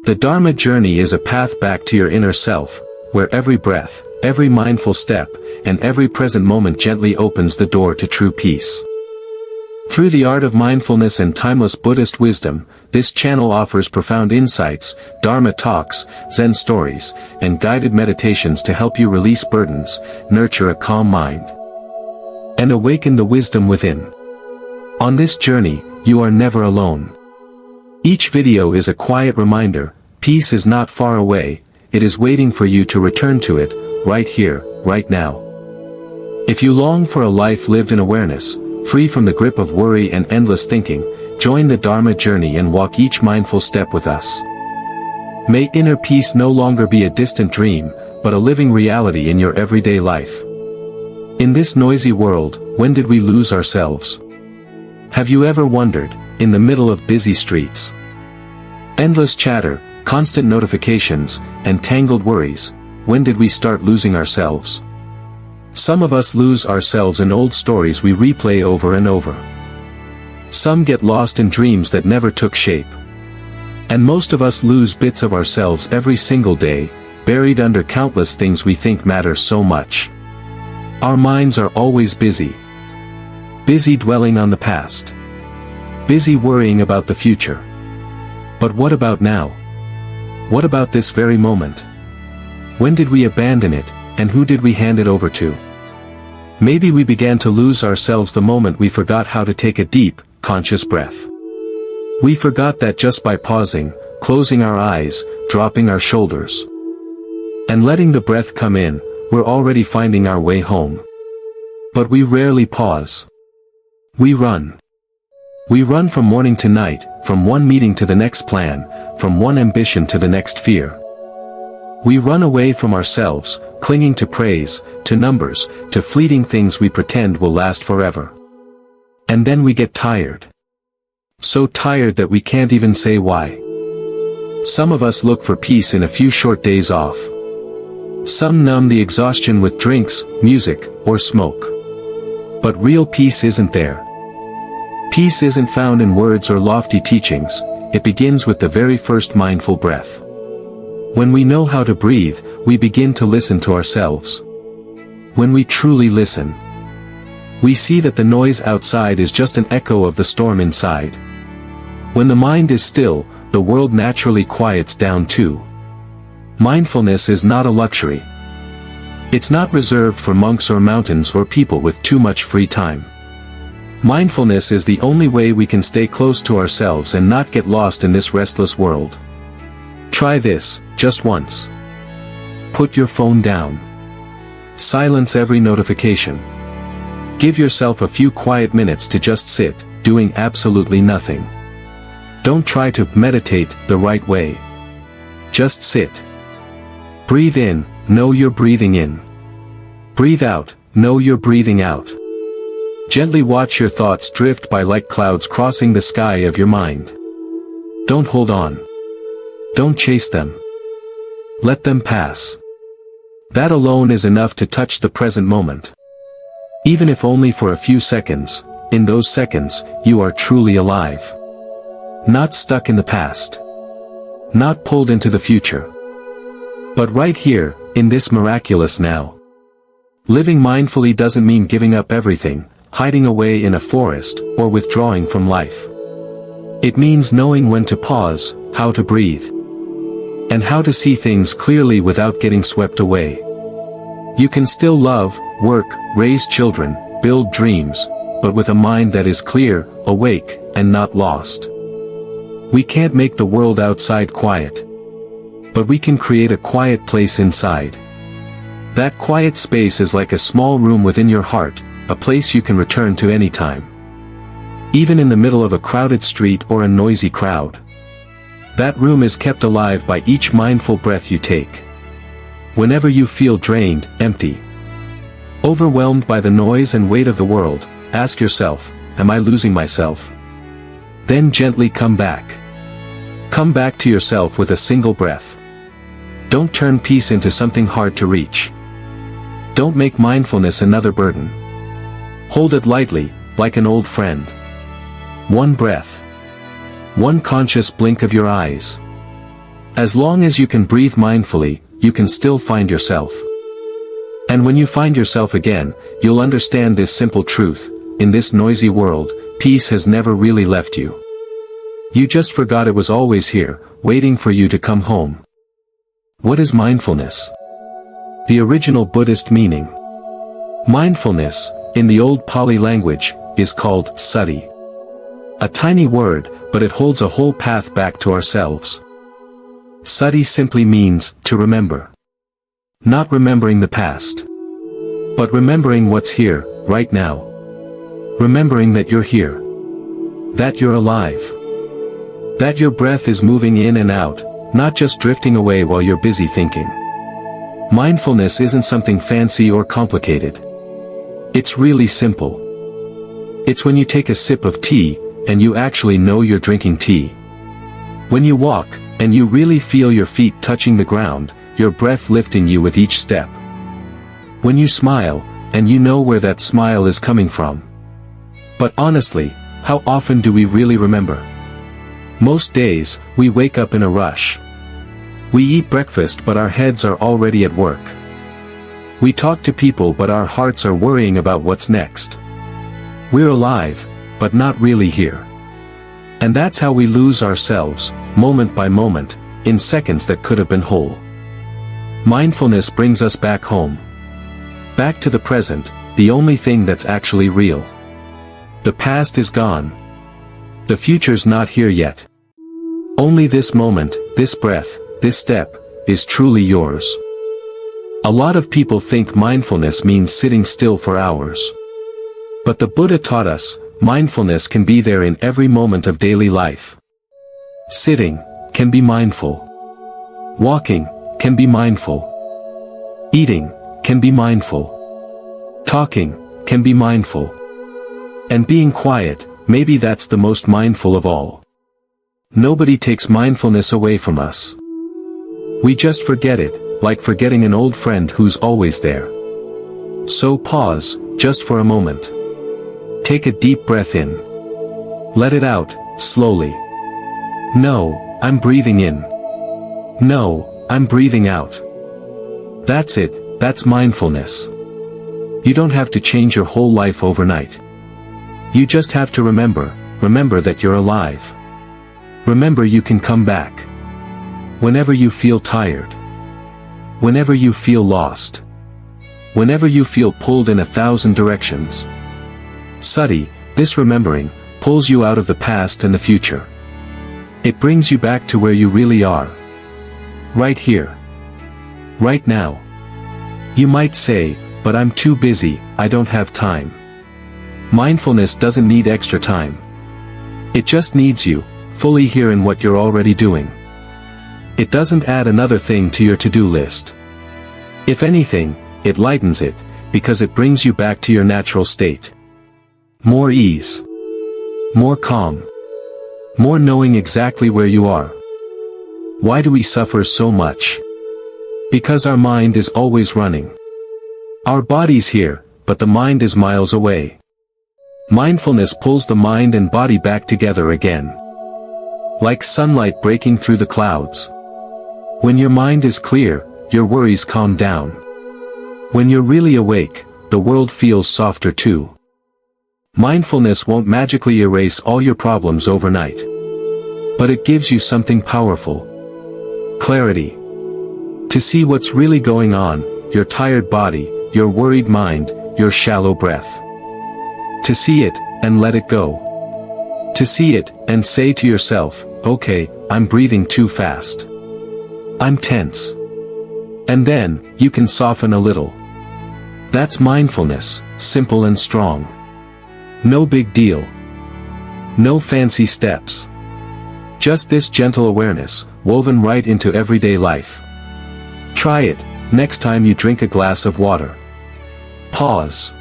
The Dharma journey is a path back to your inner self, where every breath, every mindful step, and every present moment gently opens the door to true peace. Through the art of mindfulness and timeless Buddhist wisdom, this channel offers profound insights, Dharma talks, Zen stories, and guided meditations to help you release burdens, nurture a calm mind, and awaken the wisdom within. On this journey, you are never alone. Each video is a quiet reminder, peace is not far away, it is waiting for you to return to it, right here, right now. If you long for a life lived in awareness, free from the grip of worry and endless thinking, join the Dharma journey and walk each mindful step with us. May inner peace no longer be a distant dream, but a living reality in your everyday life. In this noisy world, when did we lose ourselves? Have you ever wondered, in the middle of busy streets, endless chatter, constant notifications, and tangled worries, when did we start losing ourselves? Some of us lose ourselves in old stories we replay over and over. Some get lost in dreams that never took shape. And most of us lose bits of ourselves every single day, buried under countless things we think matter so much. Our minds are always busy. Busy dwelling on the past. Busy worrying about the future. But what about now? What about this very moment? When did we abandon it, and who did we hand it over to? Maybe we began to lose ourselves the moment we forgot how to take a deep, conscious breath. We forgot that just by pausing, closing our eyes, dropping our shoulders, and letting the breath come in, we're already finding our way home. But we rarely pause. We run. We run from morning to night, from one meeting to the next plan, from one ambition to the next fear. We run away from ourselves, clinging to praise, to numbers, to fleeting things we pretend will last forever. And then we get tired. So tired that we can't even say why. Some of us look for peace in a few short days off. Some numb the exhaustion with drinks, music, or smoke. But real peace isn't there. Peace isn't found in words or lofty teachings, it begins with the very first mindful breath. When we know how to breathe, we begin to listen to ourselves. When we truly listen, we see that the noise outside is just an echo of the storm inside. When the mind is still, the world naturally quiets down too. Mindfulness is not a luxury. It's not reserved for monks or mountains or people with too much free time. Mindfulness is the only way we can stay close to ourselves and not get lost in this restless world. Try this, just once. Put your phone down. Silence every notification. Give yourself a few quiet minutes to just sit, doing absolutely nothing. Don't try to meditate the right way. Just sit. Breathe in, know you're breathing in. Breathe out, know you're breathing out. Gently watch your thoughts drift by like clouds crossing the sky of your mind. Don't hold on. Don't chase them. Let them pass. That alone is enough to touch the present moment. Even if only for a few seconds, in those seconds, you are truly alive. Not stuck in the past. Not pulled into the future. But right here, in this miraculous now. Living mindfully doesn't mean giving up everything, hiding away in a forest, or withdrawing from life. It means knowing when to pause, how to breathe, and how to see things clearly without getting swept away. You can still love, work, raise children, build dreams, but with a mind that is clear, awake, and not lost. We can't make the world outside quiet, but we can create a quiet place inside. That quiet space is like a small room within your heart, a place you can return to anytime. Even in the middle of a crowded street or a noisy crowd. That room is kept alive by each mindful breath you take. Whenever you feel drained, empty, overwhelmed by the noise and weight of the world, ask yourself, am I losing myself? Then gently come back. Come back to yourself with a single breath. Don't turn peace into something hard to reach. Don't make mindfulness another burden. Hold it lightly, like an old friend. One breath. One conscious blink of your eyes. As long as you can breathe mindfully, you can still find yourself. And when you find yourself again, you'll understand this simple truth: in this noisy world, peace has never really left you. You just forgot it was always here, waiting for you to come home. What is mindfulness? The original Buddhist meaning. Mindfulness, in the old Pali language, is called sati. A tiny word, but it holds a whole path back to ourselves. Sati simply means to remember. Not remembering the past, but remembering what's here, right now. Remembering that you're here. That you're alive. That your breath is moving in and out, not just drifting away while you're busy thinking. Mindfulness isn't something fancy or complicated. It's really simple. It's when you take a sip of tea, and you actually know you're drinking tea. When you walk, and you really feel your feet touching the ground, your breath lifting you with each step. When you smile, and you know where that smile is coming from. But honestly, how often do we really remember? Most days, we wake up in a rush. We eat breakfast but our heads are already at work. We talk to people but our hearts are worrying about what's next. We're alive, but not really here. And that's how we lose ourselves, moment by moment, in seconds that could have been whole. Mindfulness brings us back home. Back to the present, the only thing that's actually real. The past is gone. The future's not here yet. Only this moment, this breath, this step, is truly yours. A lot of people think mindfulness means sitting still for hours. But the Buddha taught us, mindfulness can be there in every moment of daily life. Sitting can be mindful. Walking can be mindful. Eating can be mindful. Talking can be mindful. And being quiet, maybe that's the most mindful of all. Nobody takes mindfulness away from us. We just forget it, like forgetting an old friend who's always there. So pause, just for a moment. Take a deep breath in. Let it out, slowly. No, I'm breathing in. No, I'm breathing out. That's it, that's mindfulness. You don't have to change your whole life overnight. You just have to remember that you're alive. Remember you can come back. Whenever you feel tired. Whenever you feel lost. Whenever you feel pulled in 1,000 directions. Sati, this remembering, pulls you out of the past and the future. It brings you back to where you really are. Right here. Right now. You might say, but I'm too busy, I don't have time. Mindfulness doesn't need extra time. It just needs you, fully here in what you're already doing. It doesn't add another thing to your to-do list. If anything, it lightens it, because it brings you back to your natural state. More ease. More calm. More knowing exactly where you are. Why do we suffer so much? Because our mind is always running. Our body's here, but the mind is miles away. Mindfulness pulls the mind and body back together again. Like sunlight breaking through the clouds. When your mind is clear, your worries calm down. When you're really awake, the world feels softer too. Mindfulness won't magically erase all your problems overnight. But it gives you something powerful. Clarity. To see what's really going on, your tired body, your worried mind, your shallow breath. To see it, and let it go. To see it, and say to yourself, okay, I'm breathing too fast. I'm tense. And then, you can soften a little. That's mindfulness, simple and strong. No big deal. No fancy steps. Just this gentle awareness, woven right into everyday life. Try it, next time you drink a glass of water. Pause.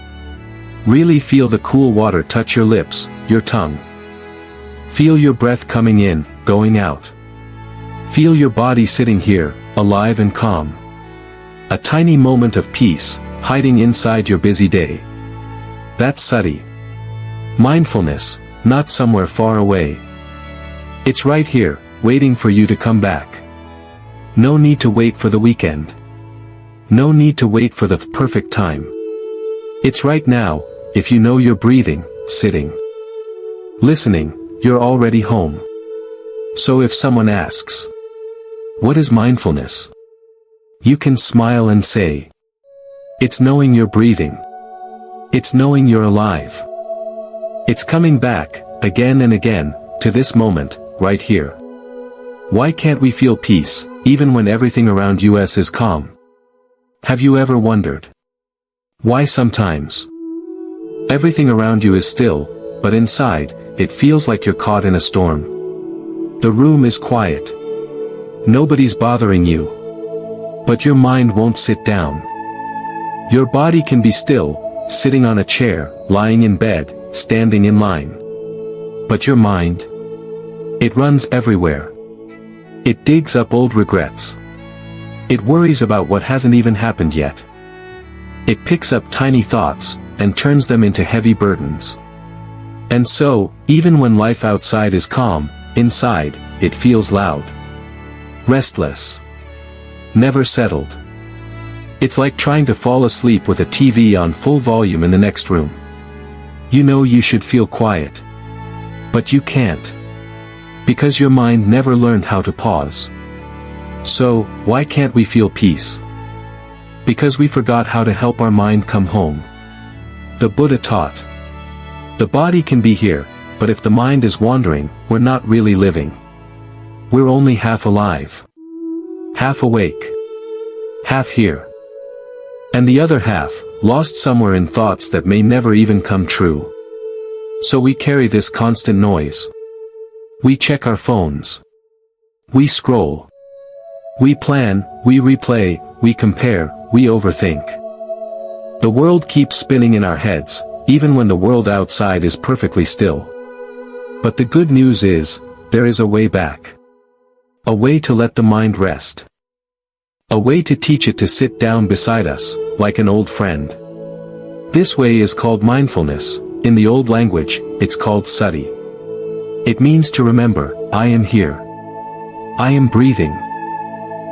Really feel the cool water touch your lips, your tongue. Feel your breath coming in, going out. Feel your body sitting here, alive and calm. A tiny moment of peace, hiding inside your busy day. That's sati. Mindfulness, not somewhere far away. It's right here, waiting for you to come back. No need to wait for the weekend. No need to wait for the perfect time. It's right now. If you know you're breathing, sitting, listening, you're already home. So if someone asks, what is mindfulness? You can smile and say, it's knowing you're breathing. It's knowing you're alive. It's coming back, again and again, to this moment, right here. Why can't we feel peace, even when everything around us is calm? Have you ever wondered why sometimes everything around you is still, but inside, it feels like you're caught in a storm? The room is quiet. Nobody's bothering you. But your mind won't sit down. Your body can be still, sitting on a chair, lying in bed, standing in line. But your mind, it runs everywhere. It digs up old regrets. It worries about what hasn't even happened yet. It picks up tiny thoughts, and turns them into heavy burdens. And so, even when life outside is calm, inside, it feels loud. Restless. Never settled. It's like trying to fall asleep with a TV on full volume in the next room. You know you should feel quiet. But you can't. Because your mind never learned how to pause. So, why can't we feel peace? Because we forgot how to help our mind come home. The Buddha taught, the body can be here, but if the mind is wandering, we're not really living. We're only half alive. Half awake. Half here. And the other half, lost somewhere in thoughts that may never even come true. So we carry this constant noise. We check our phones. We scroll. We plan, we replay, we compare, we overthink. The world keeps spinning in our heads, even when the world outside is perfectly still. But the good news is, there is a way back. A way to let the mind rest. A way to teach it to sit down beside us, like an old friend. This way is called mindfulness. In the old language, it's called sati. It means to remember, I am here. I am breathing.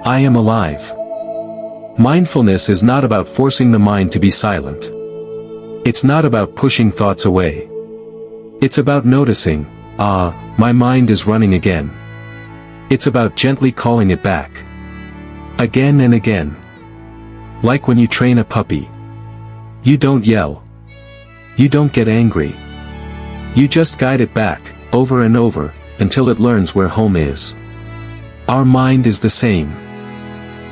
I am alive. Mindfulness is not about forcing the mind to be silent. It's not about pushing thoughts away. It's about noticing, my mind is running again. It's about gently calling it back. Again and again. Like when you train a puppy. You don't yell. You don't get angry. You just guide it back, over and over, until it learns where home is. Our mind is the same.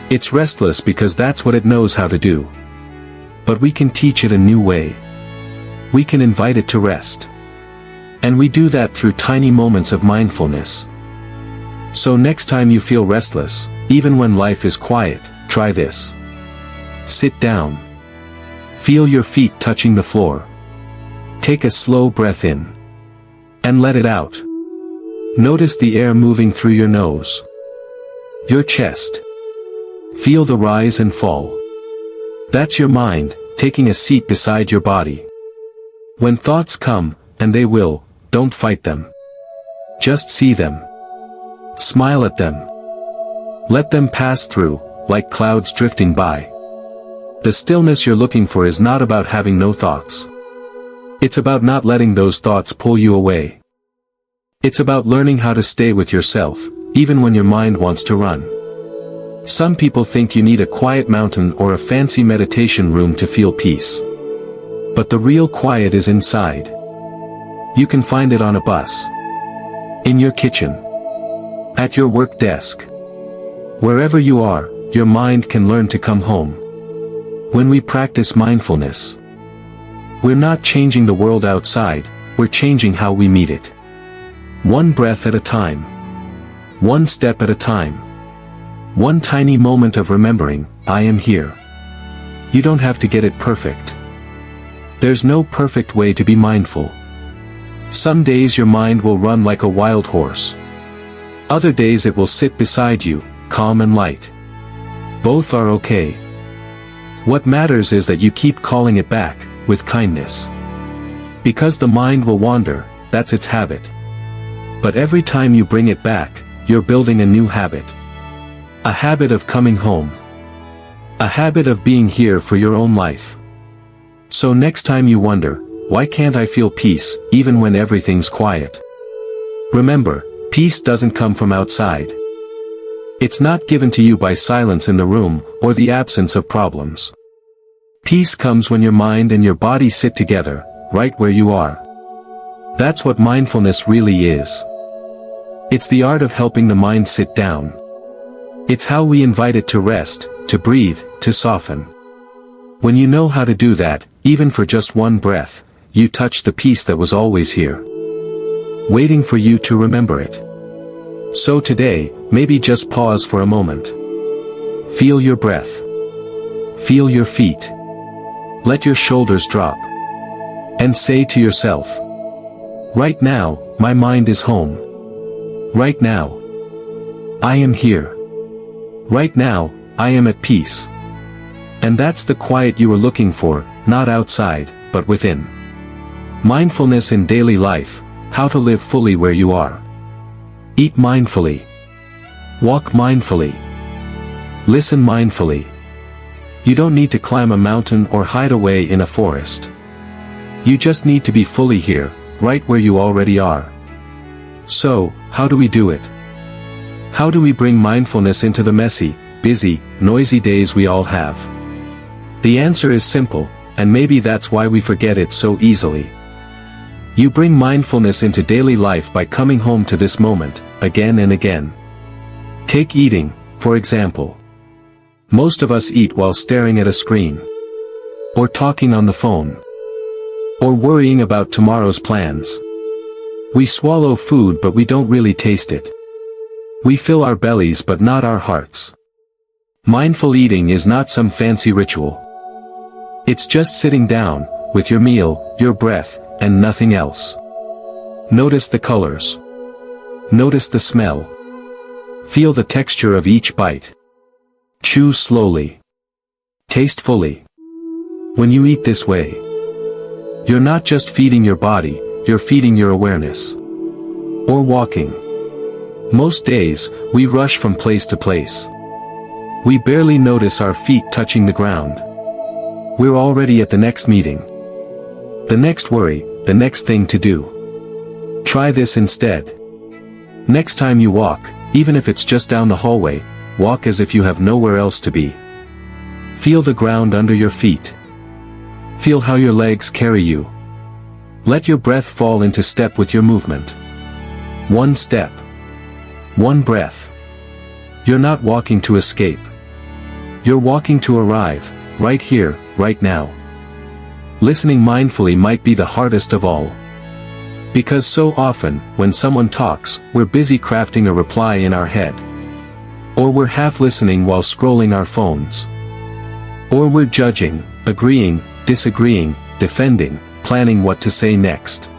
It's restless because that's what it knows how to do. But we can teach it a new way. We can invite it to rest. And we do that through tiny moments of mindfulness. So next time you feel restless, even when life is quiet, try this. Sit down. Feel your feet touching the floor. Take a slow breath in. And let it out. Notice the air moving through your nose. Your chest. Feel the rise and fall. That's your mind, taking a seat beside your body. When thoughts come, and they will, don't fight them. Just see them. Smile at them. Let them pass through, like clouds drifting by. The stillness you're looking for is not about having no thoughts. It's about not letting those thoughts pull you away. It's about learning how to stay with yourself, even when your mind wants to run. Some people think you need a quiet mountain or a fancy meditation room to feel peace. But the real quiet is inside. You can find it on a bus. In your kitchen. At your work desk. Wherever you are, your mind can learn to come home. When we practice mindfulness, we're not changing the world outside, we're changing how we meet it. One breath at a time. One step at a time. One tiny moment of remembering, I am here. You don't have to get it perfect. There's no perfect way to be mindful. Some days your mind will run like a wild horse. Other days it will sit beside you, calm and light. Both are okay. What matters is that you keep calling it back, with kindness. Because the mind will wander, that's its habit. But every time you bring it back, you're building a new habit. A habit of coming home. A habit of being here for your own life. So next time you wonder, why can't I feel peace, even when everything's quiet? Remember, peace doesn't come from outside. It's not given to you by silence in the room, or the absence of problems. Peace comes when your mind and your body sit together, right where you are. That's what mindfulness really is. It's the art of helping the mind sit down. It's how we invite it to rest, to breathe, to soften. When you know how to do that, even for just one breath, you touch the peace that was always here, waiting for you to remember it. So today, maybe just pause for a moment. Feel your breath. Feel your feet. Let your shoulders drop. And say to yourself, right now, my mind is home. Right now, I am here. Right now, I am at peace. And that's the quiet you were looking for, not outside, but within. Mindfulness in daily life, how to live fully where you are. Eat mindfully. Walk mindfully. Listen mindfully. You don't need to climb a mountain or hide away in a forest. You just need to be fully here, right where you already are. So, how do we do it? How do we bring mindfulness into the messy, busy, noisy days we all have? The answer is simple, and maybe that's why we forget it so easily. You bring mindfulness into daily life by coming home to this moment, again and again. Take eating, for example. Most of us eat while staring at a screen. Or talking on the phone. Or worrying about tomorrow's plans. We swallow food but we don't really taste it. We fill our bellies but not our hearts. Mindful eating is not some fancy ritual. It's just sitting down, with your meal, your breath, and nothing else. Notice the colors. Notice the smell. Feel the texture of each bite. Chew slowly. Taste fully. When you eat this way, you're not just feeding your body, you're feeding your awareness. Or walking. Most days, we rush from place to place. We barely notice our feet touching the ground. We're already at the next meeting. The next worry, the next thing to do. Try this instead. Next time you walk, even if it's just down the hallway, walk as if you have nowhere else to be. Feel the ground under your feet. Feel how your legs carry you. Let your breath fall into step with your movement. One step. One breath. You're not walking to escape. You're walking to arrive, right here, right now. Listening mindfully might be the hardest of all. Because so often, when someone talks, we're busy crafting a reply in our head. Or we're half listening while scrolling our phones. Or we're judging, agreeing, disagreeing, defending, planning what to say next.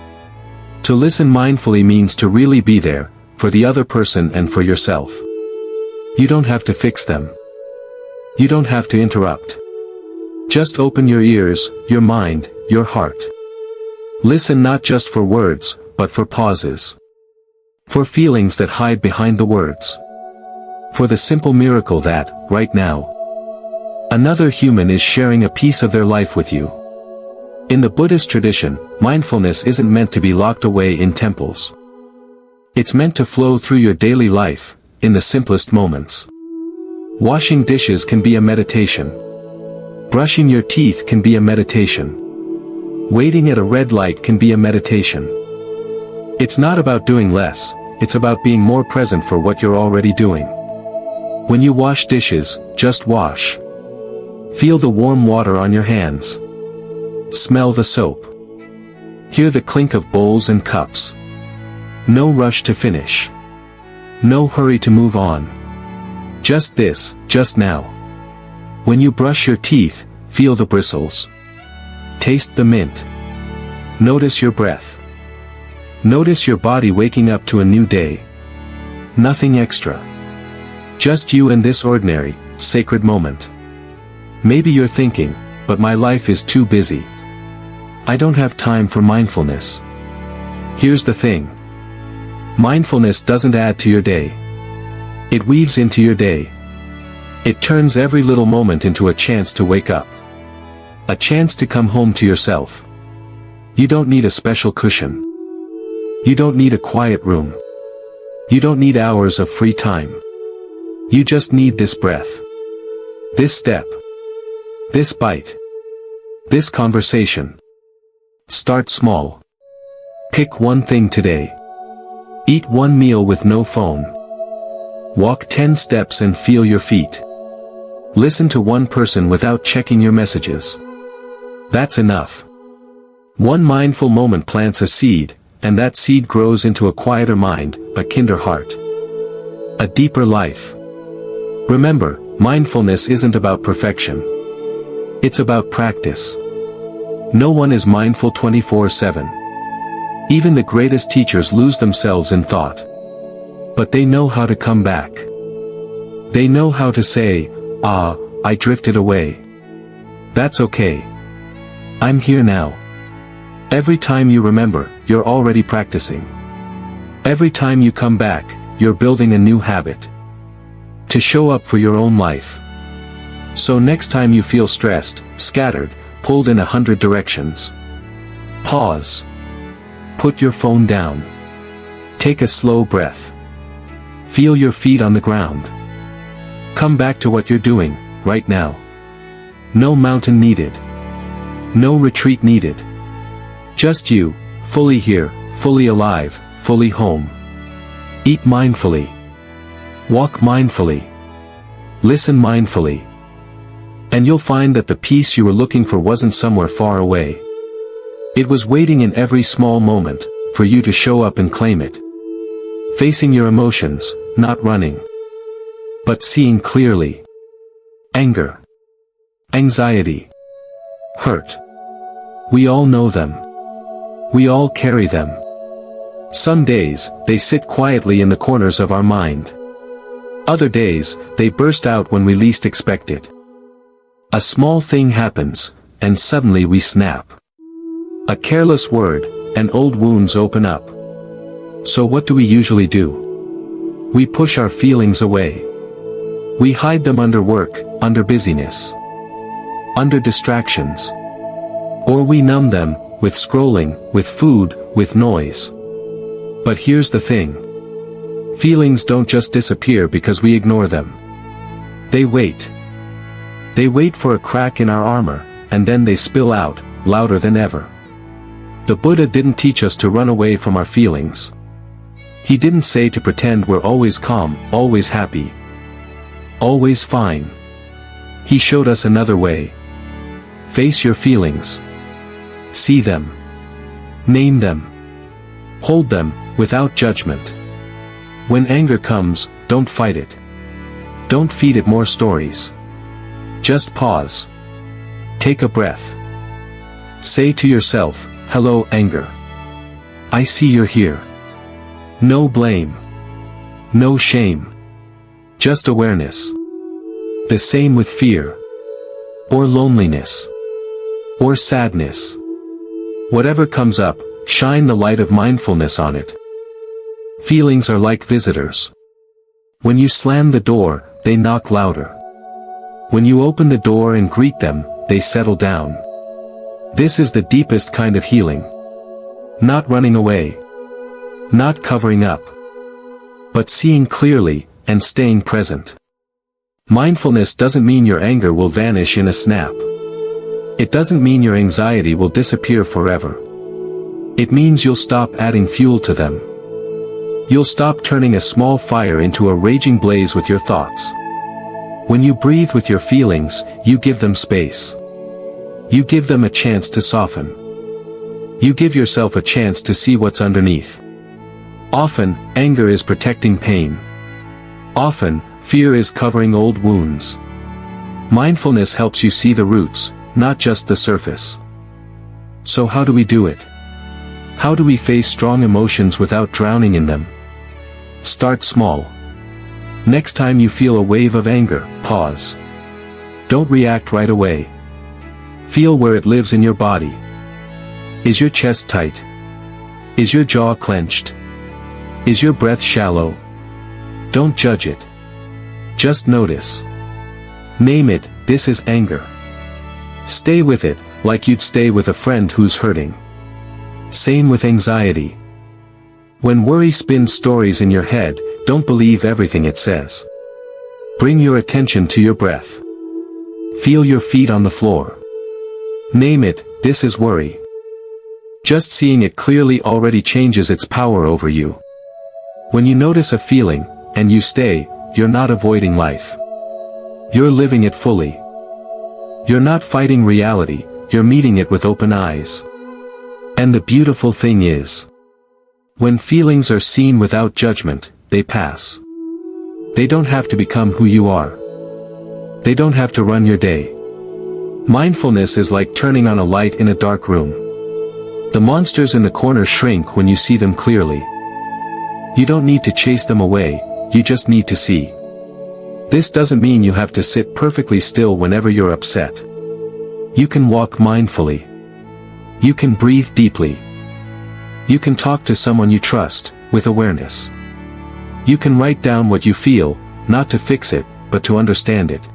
To listen mindfully means to really be there, for the other person and for yourself. You don't have to fix them. You don't have to interrupt. Just open your ears, your mind, your heart. Listen not just for words, but for pauses. For feelings that hide behind the words. For the simple miracle that, right now, another human is sharing a piece of their life with you. In the Buddhist tradition, mindfulness isn't meant to be locked away in temples. It's meant to flow through your daily life, in the simplest moments. Washing dishes can be a meditation. Brushing your teeth can be a meditation. Waiting at a red light can be a meditation. It's not about doing less, it's about being more present for what you're already doing. When you wash dishes, just wash. Feel the warm water on your hands. Smell the soap. Hear the clink of bowls and cups. No rush to finish. No hurry to move on. Just this, just now. When you brush your teeth, feel the bristles. Taste the mint. Notice your breath. Notice your body waking up to a new day. Nothing extra. Just you and this ordinary, sacred moment. Maybe you're thinking, but my life is too busy. I don't have time for mindfulness. Here's the thing. Mindfulness doesn't add to your day. It weaves into your day. It turns every little moment into a chance to wake up. A chance to come home to yourself. You don't need a special cushion. You don't need a quiet room. You don't need hours of free time. You just need this breath. This step. This bite. This conversation. Start small. Pick one thing today. Eat one meal with no phone. Walk 10 steps and feel your feet. Listen to one person without checking your messages. That's enough. One mindful moment plants a seed, and that seed grows into a quieter mind, a kinder heart. A deeper life. Remember, mindfulness isn't about perfection. It's about practice. No one is mindful 24/7. Even the greatest teachers lose themselves in thought. But they know how to come back. They know how to say, I drifted away. That's okay. I'm here now. Every time you remember, you're already practicing. Every time you come back, you're building a new habit. To show up for your own life. So next time you feel stressed, scattered, pulled in 100 directions. Pause. Put your phone down. Take a slow breath. Feel your feet on the ground. Come back to what you're doing, right now. No mountain needed. No retreat needed. Just you, fully here, fully alive, fully home. Eat mindfully. Walk mindfully. Listen mindfully. And you'll find that the peace you were looking for wasn't somewhere far away. It was waiting in every small moment, for you to show up and claim it. Facing your emotions, not running. But seeing clearly. Anger. Anxiety. Hurt. We all know them. We all carry them. Some days, they sit quietly in the corners of our mind. Other days, they burst out when we least expect it. A small thing happens, and suddenly we snap. A careless word, and old wounds open up. So what do we usually do? We push our feelings away. We hide them under work, under busyness. Under distractions. Or we numb them, with scrolling, with food, with noise. But here's the thing. Feelings don't just disappear because we ignore them. They wait. They wait for a crack in our armor, and then they spill out, louder than ever. The Buddha didn't teach us to run away from our feelings. He didn't say to pretend we're always calm, always happy, always fine. He showed us another way. Face your feelings. See them. Name them. Hold them, without judgment. When anger comes, don't fight it. Don't feed it more stories. Just pause. Take a breath. Say to yourself, hello, anger. I see you're here. No blame. No shame. Just awareness. The same with fear. Or loneliness. Or sadness. Whatever comes up, shine the light of mindfulness on it. Feelings are like visitors. When you slam the door, they knock louder. When you open the door and greet them, they settle down. This is the deepest kind of healing. Not running away. Not covering up. But seeing clearly, and staying present. Mindfulness doesn't mean your anger will vanish in a snap. It doesn't mean your anxiety will disappear forever. It means you'll stop adding fuel to them. You'll stop turning a small fire into a raging blaze with your thoughts. When you breathe with your feelings, you give them space. You give them a chance to soften. You give yourself a chance to see what's underneath. Often, anger is protecting pain. Often, fear is covering old wounds. Mindfulness helps you see the roots, not just the surface. So how do we do it? How do we face strong emotions without drowning in them? Start small. Next time you feel a wave of anger, pause. Don't react right away. Feel where it lives in your body. Is your chest tight? Is your jaw clenched? Is your breath shallow? Don't judge it. Just notice. Name it, this is anger. Stay with it, like you'd stay with a friend who's hurting. Same with anxiety. When worry spins stories in your head, don't believe everything it says. Bring your attention to your breath. Feel your feet on the floor. Name it, this is worry. Just seeing it clearly already changes its power over you. When you notice a feeling, and you stay, you're not avoiding life. You're living it fully. You're not fighting reality, you're meeting it with open eyes. And the beautiful thing is, when feelings are seen without judgment, they pass. They don't have to become who you are. They don't have to run your day. Mindfulness is like turning on a light in a dark room. The monsters in the corner shrink when you see them clearly. You don't need to chase them away, you just need to see. This doesn't mean you have to sit perfectly still whenever you're upset. You can walk mindfully. You can breathe deeply. You can talk to someone you trust, with awareness. You can write down what you feel, not to fix it, but to understand it.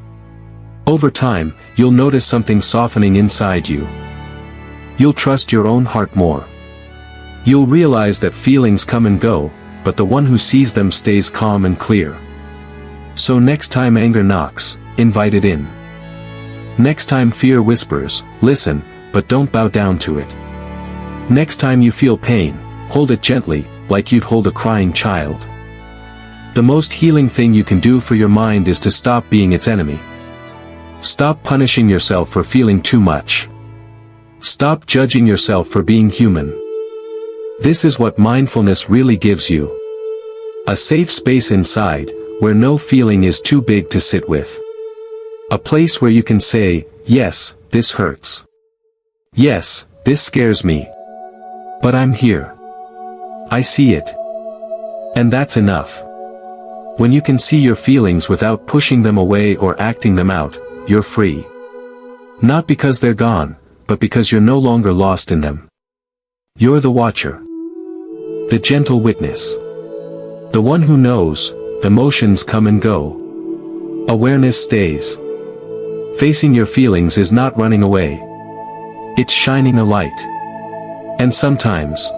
Over time, you'll notice something softening inside you. You'll trust your own heart more. You'll realize that feelings come and go, but the one who sees them stays calm and clear. So next time anger knocks, invite it in. Next time fear whispers, listen, but don't bow down to it. Next time you feel pain, hold it gently, like you'd hold a crying child. The most healing thing you can do for your mind is to stop being its enemy. Stop punishing yourself for feeling too much. Stop judging yourself for being human. This is what mindfulness really gives you. A safe space inside, where no feeling is too big to sit with. A place where you can say, yes, this hurts. Yes, this scares me. But I'm here. I see it. And that's enough. When you can see your feelings without pushing them away or acting them out, you're free. Not because they're gone, but because you're no longer lost in them. You're the watcher. The gentle witness. The one who knows, emotions come and go. Awareness stays. Facing your feelings is not running away. It's shining a light. And sometimes,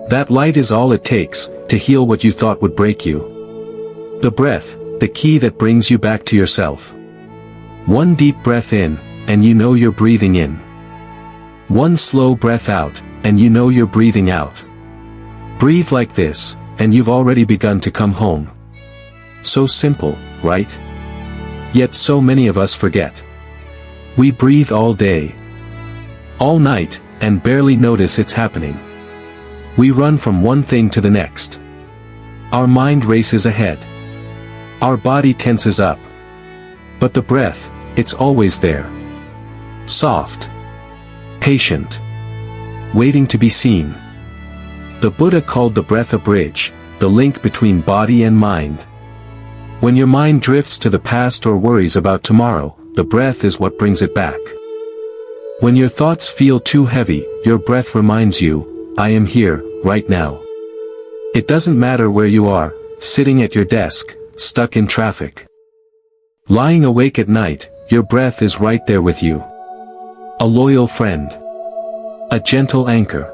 that light is all it takes to heal what you thought would break you. The breath, the key that brings you back to yourself. One deep breath in, and you know you're breathing in. One slow breath out, and you know you're breathing out. Breathe like this, and you've already begun to come home. So simple, right? Yet so many of us forget. We breathe all day, all night, and barely notice it's happening. We run from one thing to the next. Our mind races ahead. Our body tenses up. But the breath, it's always there. Soft. Patient. Waiting to be seen. The Buddha called the breath a bridge, the link between body and mind. When your mind drifts to the past or worries about tomorrow, the breath is what brings it back. When your thoughts feel too heavy, your breath reminds you, I am here, right now. It doesn't matter where you are, sitting at your desk, stuck in traffic. Lying awake at night, your breath is right there with you. A loyal friend. A gentle anchor.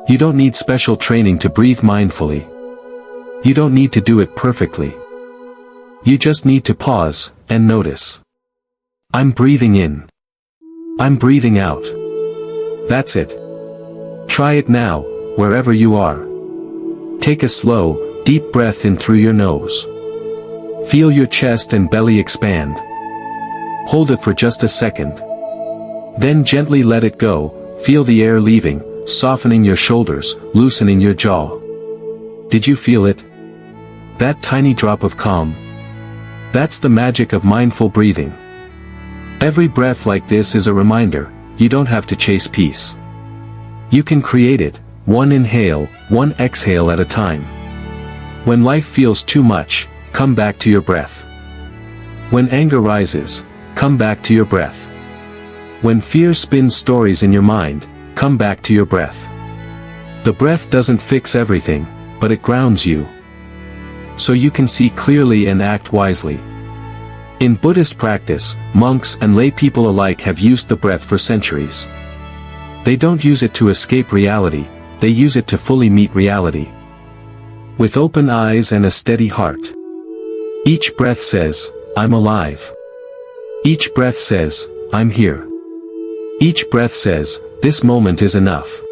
You don't need special training to breathe mindfully. You don't need to do it perfectly. You just need to pause, and notice. I'm breathing in. I'm breathing out. That's it. Try it now, wherever you are. Take a slow, deep breath in through your nose. Feel your chest and belly expand. Hold it for just a second. Then gently let it go, feel the air leaving, softening your shoulders, loosening your jaw. Did you feel it? That tiny drop of calm. That's the magic of mindful breathing. Every breath like this is a reminder, you don't have to chase peace. You can create it, one inhale, one exhale at a time. When life feels too much, come back to your breath. When anger rises, come back to your breath. When fear spins stories in your mind, come back to your breath. The breath doesn't fix everything, but it grounds you. So you can see clearly and act wisely. In Buddhist practice, monks and lay people alike have used the breath for centuries. They don't use it to escape reality, they use it to fully meet reality. With open eyes and a steady heart. Each breath says, I'm alive. Each breath says, I'm here. Each breath says, this moment is enough.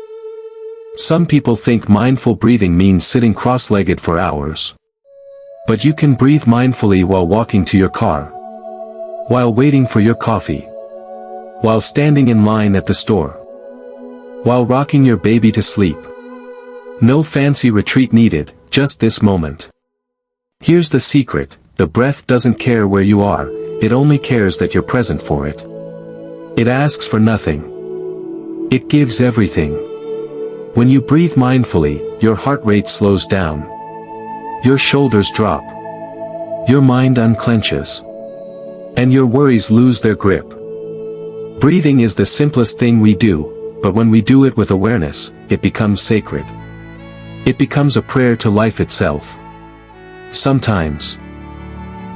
Some people think mindful breathing means sitting cross-legged for hours. But you can breathe mindfully while walking to your car. While waiting for your coffee. While standing in line at the store. While rocking your baby to sleep. No fancy retreat needed, just this moment. Here's the secret, the breath doesn't care where you are, it only cares that you're present for it. It asks for nothing. It gives everything. When you breathe mindfully, your heart rate slows down. Your shoulders drop. Your mind unclenches. And your worries lose their grip. Breathing is the simplest thing we do, but when we do it with awareness, it becomes sacred. It becomes a prayer to life itself. Sometimes,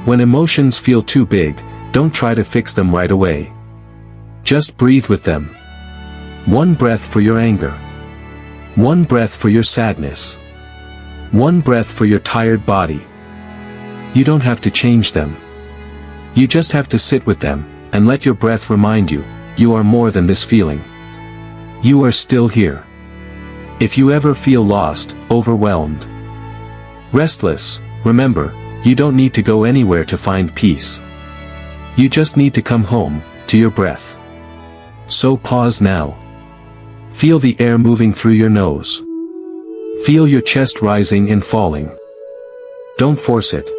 when emotions feel too big, don't try to fix them right away. Just breathe with them. One breath for your anger. One breath for your sadness. One breath for your tired body. You don't have to change them. You just have to sit with them, and let your breath remind you, you are more than this feeling. You are still here. If you ever feel lost, overwhelmed, restless, remember, you don't need to go anywhere to find peace. You just need to come home, to your breath. So pause now. Feel the air moving through your nose. Feel your chest rising and falling. Don't force it.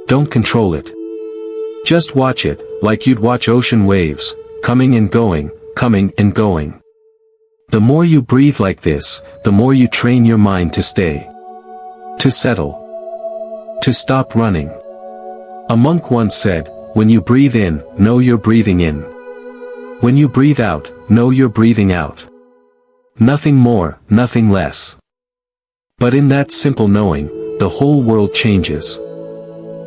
Don't control it. Just watch it, like you'd watch ocean waves, coming and going, coming and going. The more you breathe like this, the more you train your mind to stay. To settle. To stop running. A monk once said, when you breathe in, know you're breathing in. When you breathe out, know you're breathing out. Nothing more, nothing less. But in that simple knowing, the whole world changes.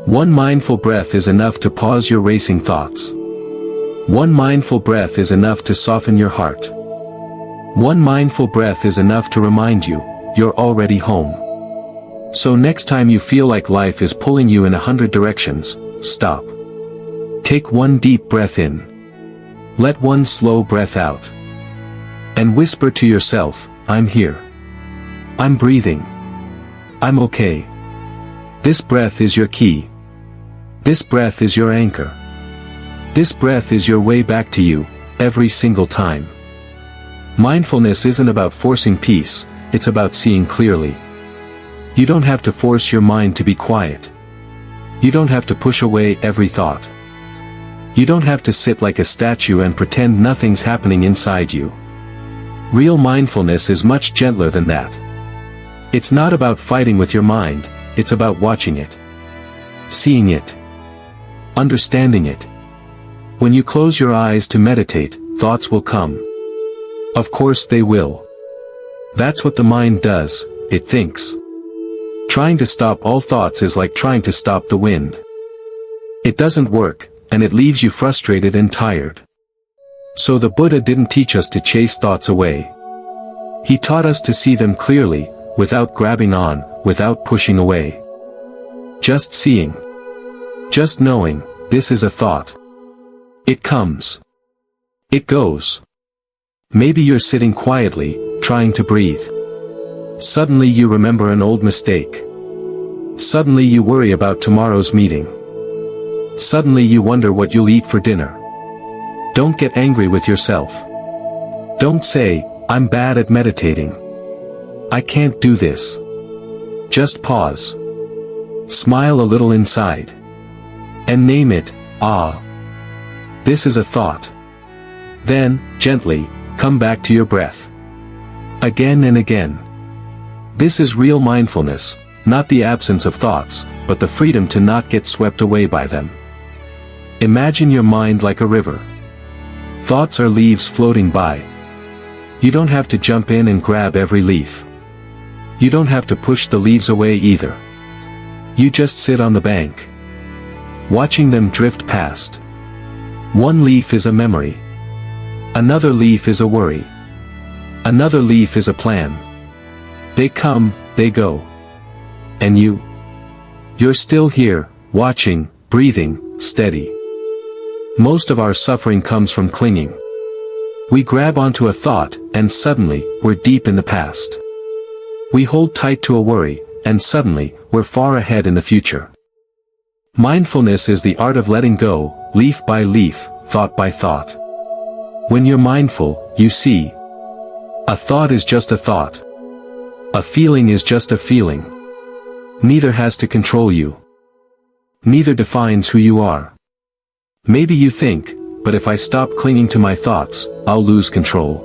One mindful breath is enough to pause your racing thoughts. One mindful breath is enough to soften your heart. One mindful breath is enough to remind you, you're already home. So next time you feel like life is pulling you in 100 directions, stop. Take one deep breath in. Let one slow breath out. And whisper to yourself, I'm here. I'm breathing. I'm okay. This breath is your key. This breath is your anchor. This breath is your way back to you, every single time. Mindfulness isn't about forcing peace, it's about seeing clearly. You don't have to force your mind to be quiet. You don't have to push away every thought. You don't have to sit like a statue and pretend nothing's happening inside you. Real mindfulness is much gentler than that. It's not about fighting with your mind, it's about watching it. Seeing it. Understanding it. When you close your eyes to meditate, thoughts will come. Of course they will. That's what the mind does, it thinks. Trying to stop all thoughts is like trying to stop the wind. It doesn't work, and it leaves you frustrated and tired. So the Buddha didn't teach us to chase thoughts away. He taught us to see them clearly, without grabbing on, without pushing away. Just seeing. Just knowing, this is a thought. It comes. It goes. Maybe you're sitting quietly, trying to breathe. Suddenly you remember an old mistake. Suddenly you worry about tomorrow's meeting. Suddenly you wonder what you'll eat for dinner. Don't get angry with yourself. Don't say, I'm bad at meditating. I can't do this. Just pause. Smile a little inside. And name it, ah. This is a thought. Then, gently, come back to your breath. Again and again. This is real mindfulness, not the absence of thoughts, but the freedom to not get swept away by them. Imagine your mind like a river. Thoughts are leaves floating by. You don't have to jump in and grab every leaf. You don't have to push the leaves away either. You just sit on the bank. watching them drift past. One leaf is a memory. Another leaf is a worry. Another leaf is a plan. They come, they go. And you? You're still here, watching, breathing, steady. Most of our suffering comes from clinging. We grab onto a thought, and suddenly, we're deep in the past. We hold tight to a worry, and suddenly, we're far ahead in the future. Mindfulness is the art of letting go, leaf by leaf, thought by thought. When you're mindful, you see. A thought is just a thought. A feeling is just a feeling. Neither has to control you. Neither defines who you are. Maybe you think, but if I stop clinging to my thoughts, I'll lose control.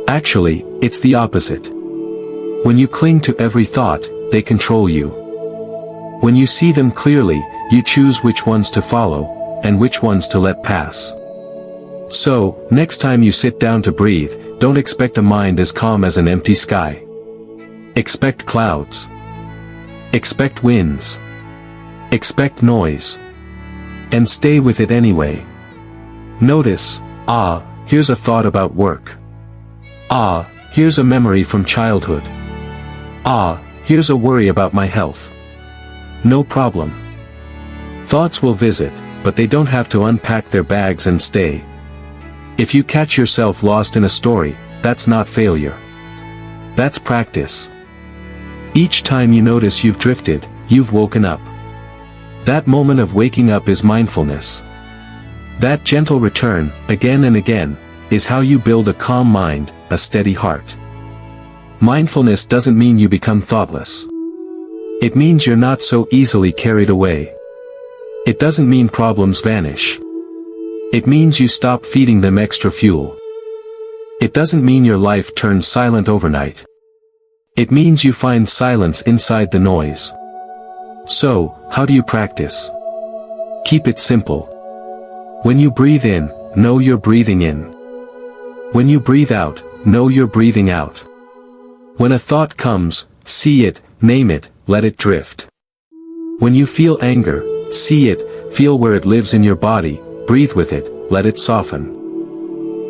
Actually, it's the opposite. When you cling to every thought, they control you. When you see them clearly, you choose which ones to follow, and which ones to let pass. So, next time you sit down to breathe, don't expect a mind as calm as an empty sky. Expect clouds. Expect winds. Expect noise. And stay with it anyway. Notice, here's a thought about work. Here's a memory from childhood. Here's a worry about my health. No problem. Thoughts will visit, but they don't have to unpack their bags and stay. If you catch yourself lost in a story, that's not failure. That's practice. Each time you notice you've drifted, you've woken up. That moment of waking up is mindfulness. That gentle return, again and again, is how you build a calm mind, a steady heart. Mindfulness doesn't mean you become thoughtless. It means you're not so easily carried away. It doesn't mean problems vanish. It means you stop feeding them extra fuel. It doesn't mean your life turns silent overnight. It means you find silence inside the noise. So, how do you practice? Keep it simple. When you breathe in, know you're breathing in. When you breathe out, know you're breathing out. When a thought comes, see it, name it, let it drift. When you feel anger, see it, feel where it lives in your body, breathe with it, let it soften.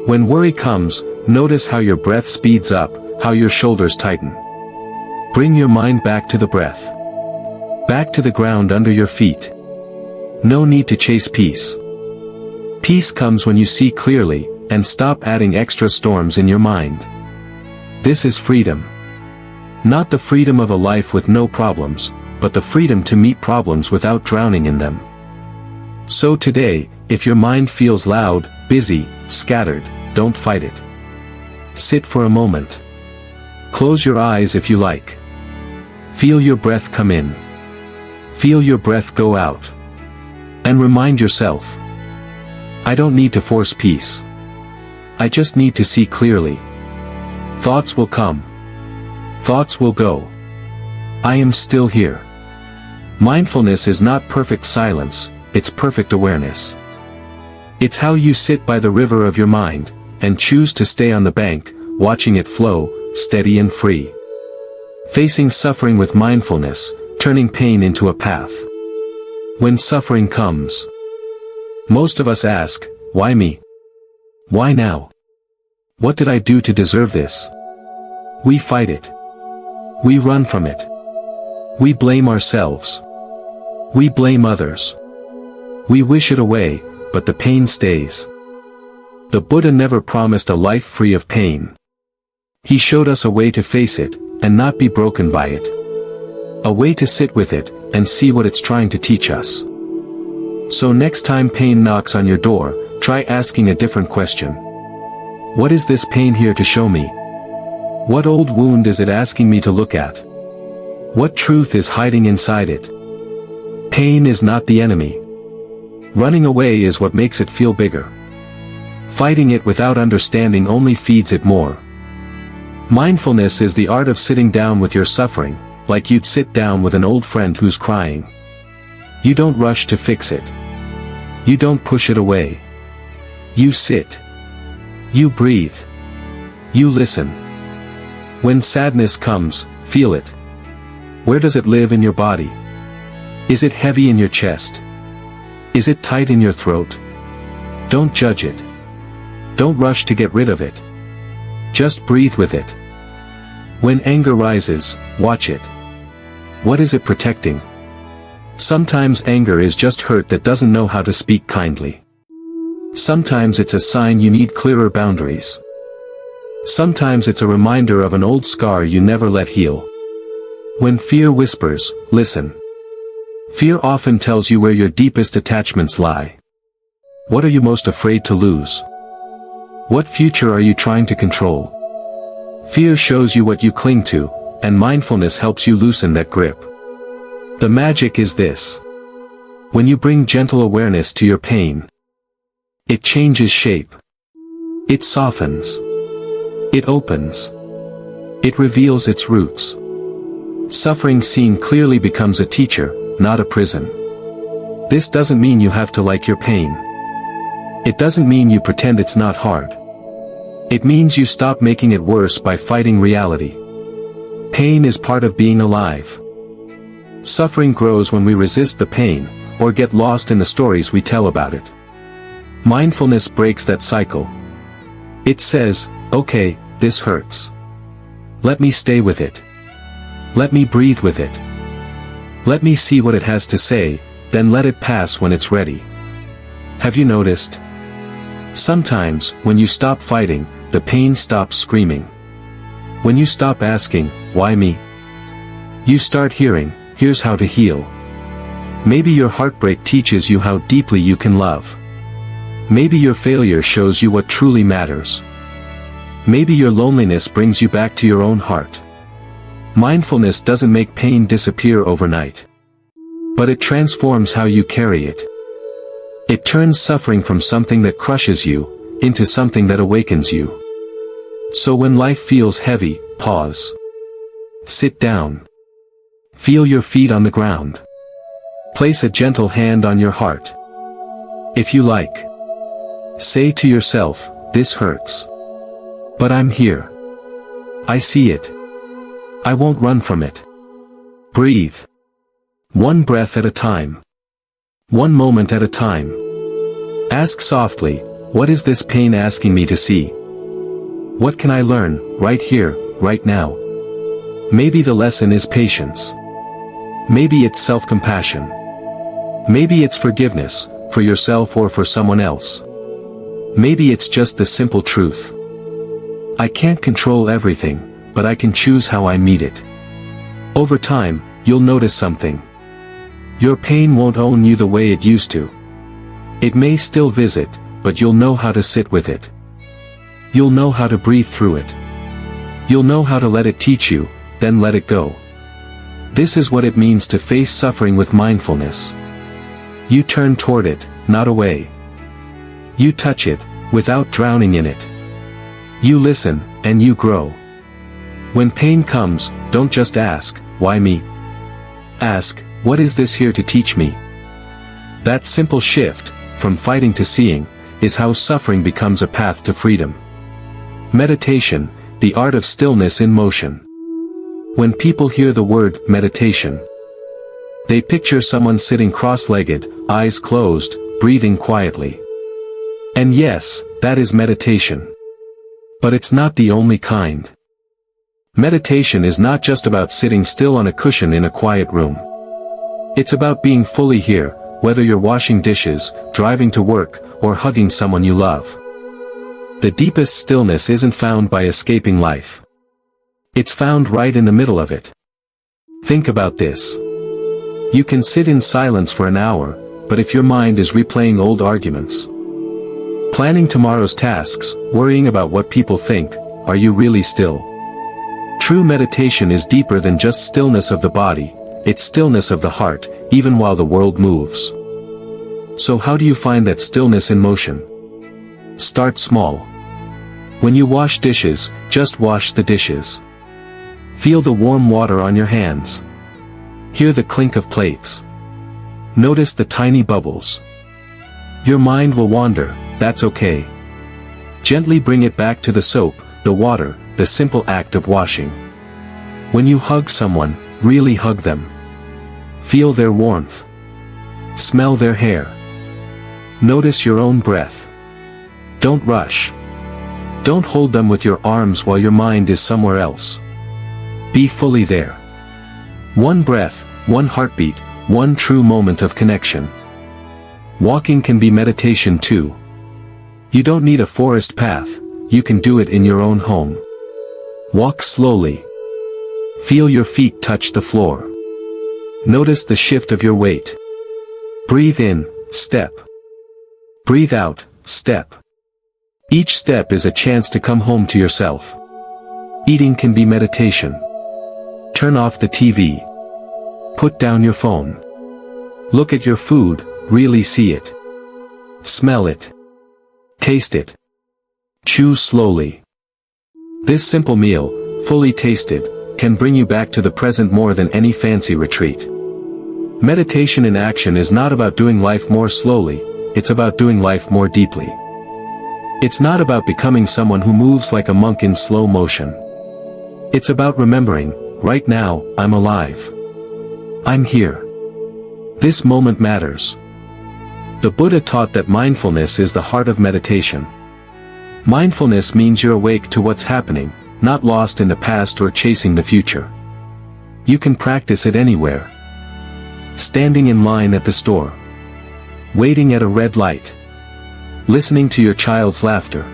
When worry comes, notice how your breath speeds up, how your shoulders tighten. Bring your mind back to the breath. Back to the ground under your feet. No need to chase peace. Peace comes when you see clearly, and stop adding extra storms in your mind. This is freedom. Not the freedom of a life with no problems, but the freedom to meet problems without drowning in them. So today, if your mind feels loud, busy, scattered, don't fight it. Sit for a moment. Close your eyes if you like. Feel your breath come in. Feel your breath go out. And remind yourself, I don't need to force peace. I just need to see clearly. Thoughts will come. Thoughts will go. I am still here. Mindfulness is not perfect silence, it's perfect awareness. It's how you sit by the river of your mind, and choose to stay on the bank, watching it flow, steady and free. Facing suffering with mindfulness, turning pain into a path. When suffering comes, most of us ask, why me? Why now? What did I do to deserve this? We fight it. We run from it. We blame ourselves. We blame others. We wish it away, but the pain stays. The Buddha never promised a life free of pain. He showed us a way to face it, and not be broken by it. A way to sit with it, and see what it's trying to teach us. So next time pain knocks on your door, try asking a different question. What is this pain here to show me? What old wound is it asking me to look at? What truth is hiding inside it? Pain is not the enemy. Running away is what makes it feel bigger. Fighting it without understanding only feeds it more. Mindfulness is the art of sitting down with your suffering, like you'd sit down with an old friend who's crying. You don't rush to fix it. You don't push it away. You sit. You breathe. You listen. When sadness comes, feel it. Where does it live in your body? Is it heavy in your chest? Is it tight in your throat? Don't judge it. Don't rush to get rid of it. Just breathe with it. When anger rises, watch it. What is it protecting? Sometimes anger is just hurt that doesn't know how to speak kindly. Sometimes it's a sign you need clearer boundaries. Sometimes it's a reminder of an old scar you never let heal. When fear whispers, listen. Fear often tells you where your deepest attachments lie. What are you most afraid to lose? What future are you trying to control? Fear shows you what you cling to, and mindfulness helps you loosen that grip. The magic is this. When you bring gentle awareness to your pain, it changes shape. It softens. It opens. It reveals its roots. Suffering seen clearly becomes a teacher, not a prison. This doesn't mean you have to like your pain. It doesn't mean you pretend it's not hard. It means you stop making it worse by fighting reality. Pain is part of being alive. Suffering grows when we resist the pain, or get lost in the stories we tell about it. Mindfulness breaks that cycle. It says, okay, this hurts. Let me stay with it. Let me breathe with it. Let me see what it has to say, then let it pass when it's ready. Have you noticed? Sometimes, when you stop fighting, the pain stops screaming. When you stop asking, why me? You start hearing, here's how to heal. Maybe your heartbreak teaches you how deeply you can love. Maybe your failure shows you what truly matters. Maybe your loneliness brings you back to your own heart. Mindfulness doesn't make pain disappear overnight. But it transforms how you carry it. It turns suffering from something that crushes you, into something that awakens you. So when life feels heavy, pause. Sit down. Feel your feet on the ground. Place a gentle hand on your heart. If you like, say to yourself, this hurts. But I'm here. I see it. I won't run from it. Breathe. One breath at a time. One moment at a time. Ask softly, what is this pain asking me to see? What can I learn, right here, right now? Maybe the lesson is patience. Maybe it's self-compassion. Maybe it's forgiveness, for yourself or for someone else. Maybe it's just the simple truth. I can't control everything, but I can choose how I meet it. Over time, you'll notice something. Your pain won't own you the way it used to. It may still visit, but you'll know how to sit with it. You'll know how to breathe through it. You'll know how to let it teach you, then let it go. This is what it means to face suffering with mindfulness. You turn toward it, not away. You touch it, without drowning in it. You listen, and you grow. When pain comes, don't just ask, why me? Ask, what is this here to teach me? That simple shift, from fighting to seeing, is how suffering becomes a path to freedom. Meditation, the art of stillness in motion. When people hear the word meditation, they picture someone sitting cross-legged, eyes closed, breathing quietly. And yes, that is meditation. But it's not the only kind. Meditation is not just about sitting still on a cushion in a quiet room. It's about being fully here, whether you're washing dishes, driving to work, or hugging someone you love. The deepest stillness isn't found by escaping life. It's found right in the middle of it. Think about this. You can sit in silence for an hour, but if your mind is replaying old arguments, planning tomorrow's tasks, worrying about what people think, are you really still? True meditation is deeper than just stillness of the body, it's stillness of the heart, even while the world moves. So how do you find that stillness in motion? Start small. When you wash dishes, just wash the dishes. Feel the warm water on your hands. Hear the clink of plates. Notice the tiny bubbles. Your mind will wander, that's okay. Gently bring it back to the soap, the water, the simple act of washing. When you hug someone, really hug them. Feel their warmth. Smell their hair. Notice your own breath. Don't rush. Don't hold them with your arms while your mind is somewhere else. Be fully there. One breath, one heartbeat, one true moment of connection. Walking can be meditation too. You don't need a forest path, you can do it in your own home. Walk slowly. Feel your feet touch the floor. Notice the shift of your weight. Breathe in, step. Breathe out, step. Each step is a chance to come home to yourself. Eating can be meditation. Turn off the TV. Put down your phone. Look at your food, really see it. Smell it. Taste it. Chew slowly. This simple meal, fully tasted, can bring you back to the present more than any fancy retreat. Meditation in action is not about doing life more slowly, it's about doing life more deeply. It's not about becoming someone who moves like a monk in slow motion. It's about remembering, right now, I'm alive. I'm here. This moment matters. The Buddha taught that mindfulness is the heart of meditation. Mindfulness means you're awake to what's happening, not lost in the past or chasing the future. You can practice it anywhere. Standing in line at the store. Waiting at a red light. Listening to your child's laughter.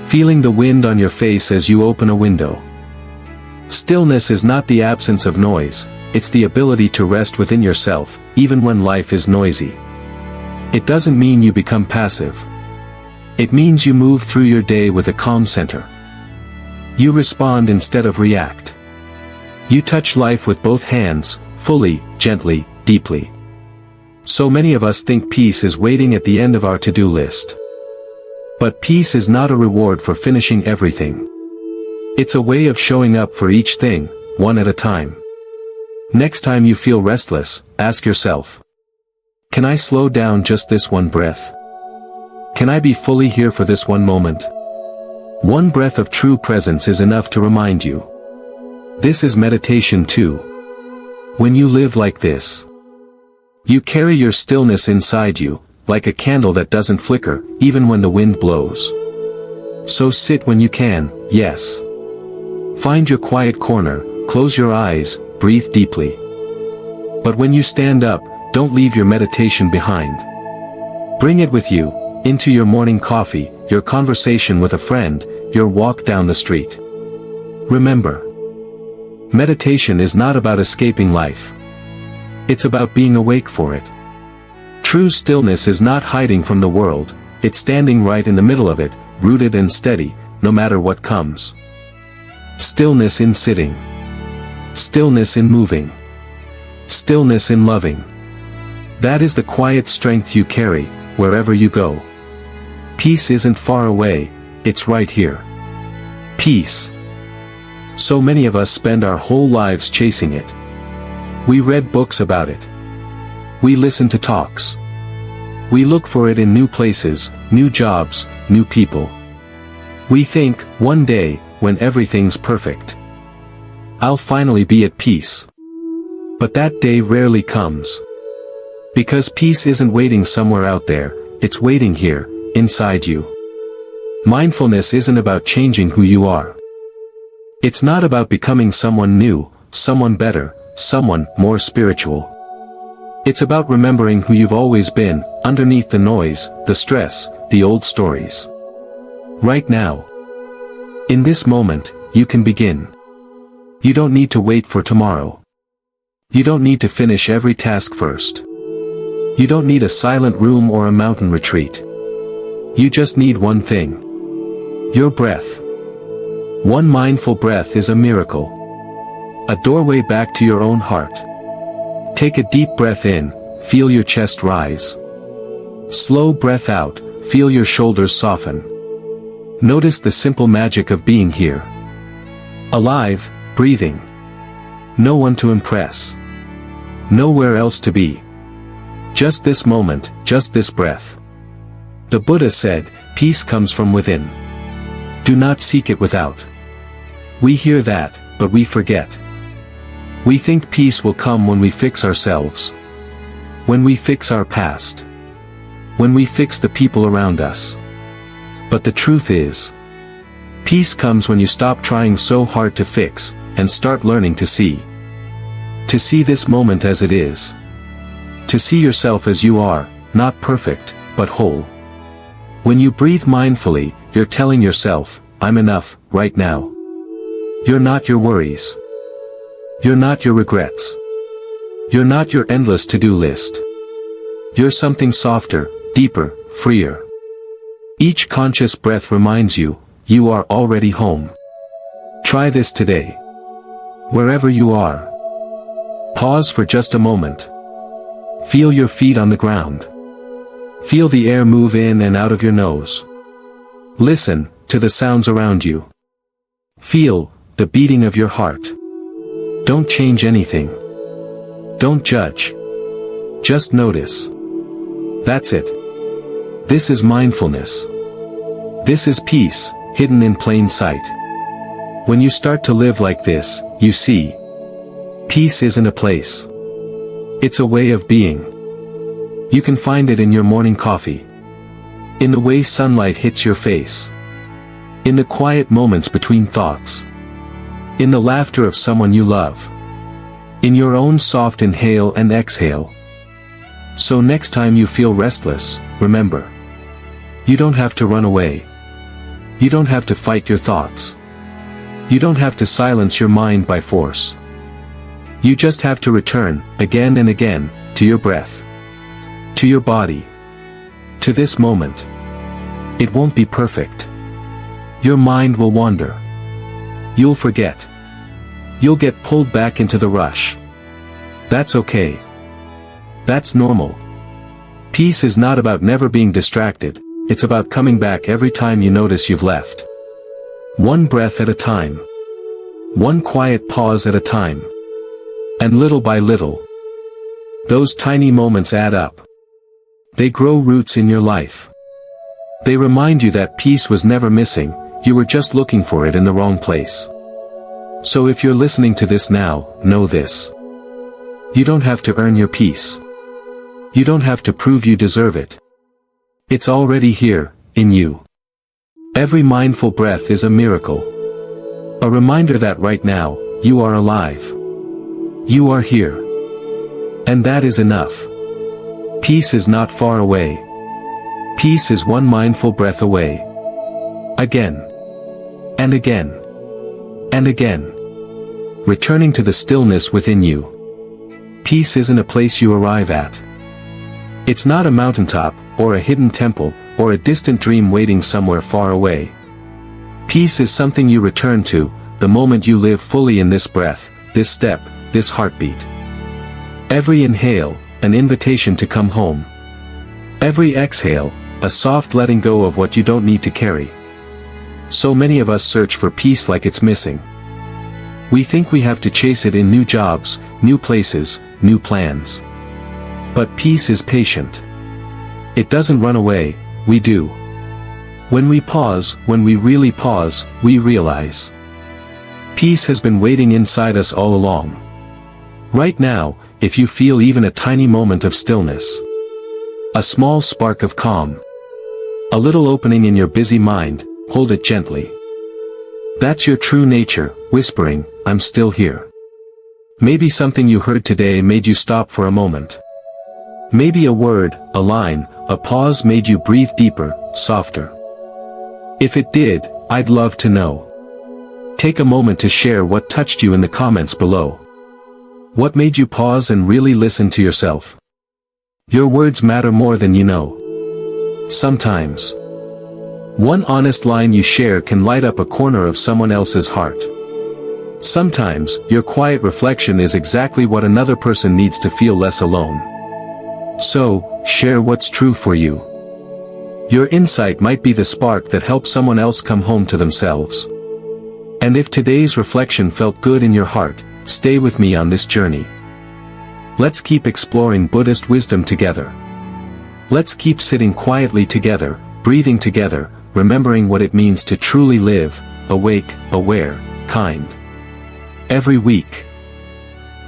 Feeling the wind on your face as you open a window. Stillness is not the absence of noise, it's the ability to rest within yourself, even when life is noisy. It doesn't mean you become passive. It means you move through your day with a calm center. You respond instead of react. You touch life with both hands, fully, gently, deeply. So many of us think peace is waiting at the end of our to-do list. But peace is not a reward for finishing everything. It's a way of showing up for each thing, one at a time. Next time you feel restless, ask yourself, can I slow down just this one breath? Can I be fully here for this one moment? One breath of true presence is enough to remind you. This is meditation too. When you live like this, you carry your stillness inside you, like a candle that doesn't flicker, even when the wind blows. So sit when you can, yes. Find your quiet corner, close your eyes, breathe deeply. But when you stand up, don't leave your meditation behind. Bring it with you, into your morning coffee, your conversation with a friend, your walk down the street. Remember, meditation is not about escaping life. It's about being awake for it. True stillness is not hiding from the world, it's standing right in the middle of it, rooted and steady, no matter what comes. Stillness in sitting. Stillness in moving. Stillness in loving. That is the quiet strength you carry, wherever you go. Peace isn't far away, it's right here. Peace. So many of us spend our whole lives chasing it. We read books about it. We listen to talks. We look for it in new places, new jobs, new people. We think, one day, when everything's perfect, I'll finally be at peace. But that day rarely comes. Because peace isn't waiting somewhere out there, it's waiting here, inside you. Mindfulness isn't about changing who you are. It's not about becoming someone new, someone better, someone more spiritual. It's about remembering who you've always been, underneath the noise, the stress, the old stories. Right now. In this moment, you can begin. You don't need to wait for tomorrow. You don't need to finish every task first. You don't need a silent room or a mountain retreat. You just need one thing. Your breath. One mindful breath is a miracle. A doorway back to your own heart. Take a deep breath in, feel your chest rise. Slow breath out, feel your shoulders soften. Notice the simple magic of being here. Alive, breathing. No one to impress. Nowhere else to be. Just this moment, just this breath. The Buddha said, peace comes from within. Do not seek it without. We hear that, but we forget. We think peace will come when we fix ourselves. When we fix our past. when we fix the people around us. But the truth is, peace comes when you stop trying so hard to fix, and start learning to see. To see this moment as it is. To see yourself as you are, not perfect, but whole. When you breathe mindfully, you're telling yourself, I'm enough, right now. You're not your worries. You're not your regrets. You're not your endless to-do list. You're something softer, deeper, freer. Each conscious breath reminds you, you are already home. Try this today. Wherever you are. Pause for just a moment. Feel your feet on the ground. Feel the air move in and out of your nose. Listen to the sounds around you. Feel the beating of your heart. Don't change anything. Don't judge. Just notice. That's it. This is mindfulness. This is peace, hidden in plain sight. When you start to live like this, you see. Peace isn't a place. It's a way of being. You can find it in your morning coffee. In the way sunlight hits your face. In the quiet moments between thoughts. In the laughter of someone you love. In your own soft inhale and exhale. So next time you feel restless, remember. You don't have to run away. You don't have to fight your thoughts. You don't have to silence your mind by force. You just have to return, again and again, to your breath. To your body. To this moment. It won't be perfect. Your mind will wander. You'll forget. You'll get pulled back into the rush. That's okay. That's normal. Peace is not about never being distracted, it's about coming back every time you notice you've left. One breath at a time. One quiet pause at a time. And little by little, those tiny moments add up. They grow roots in your life. They remind you that peace was never missing, you were just looking for it in the wrong place. So if you're listening to this now, know this. You don't have to earn your peace. You don't have to prove you deserve it. It's already here, in you. Every mindful breath is a miracle. A reminder that right now, you are alive. You are here. And that is enough. Peace is not far away. Peace is one mindful breath away. Again. And again. And again. Returning to the stillness within you. Peace isn't a place you arrive at. It's not a mountaintop, or a hidden temple, or a distant dream waiting somewhere far away. Peace is something you return to, the moment you live fully in this breath, this step, this heartbeat. Every inhale, an invitation to come home. Every exhale, a soft letting go of what you don't need to carry. So many of us search for peace like it's missing. We think we have to chase it in new jobs, new places, new plans. But peace is patient. It doesn't run away, we do. When we pause, when we really pause, we realize. Peace has been waiting inside us all along. Right now, if you feel even a tiny moment of stillness. A small spark of calm. A little opening in your busy mind, hold it gently. That's your true nature, whispering, I'm still here. Maybe something you heard today made you stop for a moment. Maybe a word, a line, a pause made you breathe deeper, softer. If it did, I'd love to know. Take a moment to share what touched you in the comments below. What made you pause and really listen to yourself? Your words matter more than you know. Sometimes. One honest line you share can light up a corner of someone else's heart. Sometimes, your quiet reflection is exactly what another person needs to feel less alone. So, share what's true for you. Your insight might be the spark that helps someone else come home to themselves. And if today's reflection felt good in your heart, stay with me on this journey. Let's keep exploring Buddhist wisdom together. Let's keep sitting quietly together, breathing together, remembering what it means to truly live, awake, aware, kind. Every week.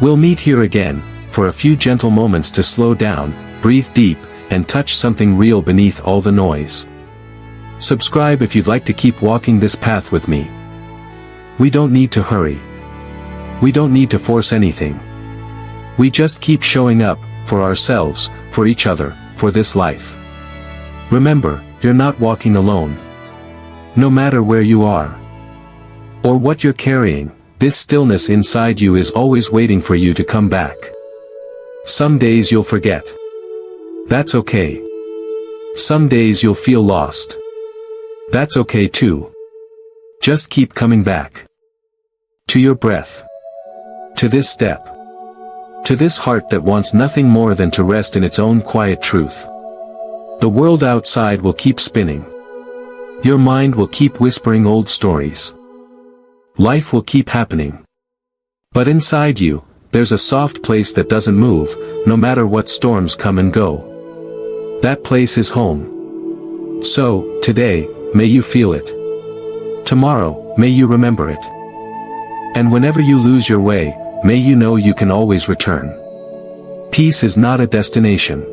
We'll meet here again, for a few gentle moments to slow down, breathe deep, and touch something real beneath all the noise. Subscribe if you'd like to keep walking this path with me. We don't need to hurry. We don't need to force anything. We just keep showing up, for ourselves, for each other, for this life. Remember, you're not walking alone. No matter where you are, or what you're carrying, this stillness inside you is always waiting for you to come back. Some days you'll forget. That's okay. Some days you'll feel lost. That's okay too. Just keep coming back. To your breath. To this step. To this heart that wants nothing more than to rest in its own quiet truth. The world outside will keep spinning. Your mind will keep whispering old stories. Life will keep happening. But inside you, there's a soft place that doesn't move, no matter what storms come and go. That place is home. So, today, may you feel it. Tomorrow, may you remember it. And whenever you lose your way, may you know you can always return. Peace is not a destination.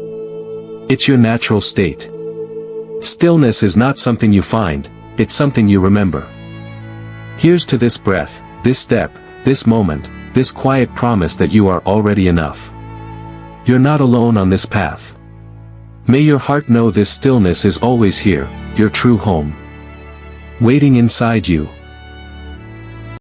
It's your natural state. Stillness is not something you find, it's something you remember. Here's to this breath, this step, this moment, this quiet promise that you are already enough. You're not alone on this path. May your heart know this stillness is always here, your true home. Waiting inside you.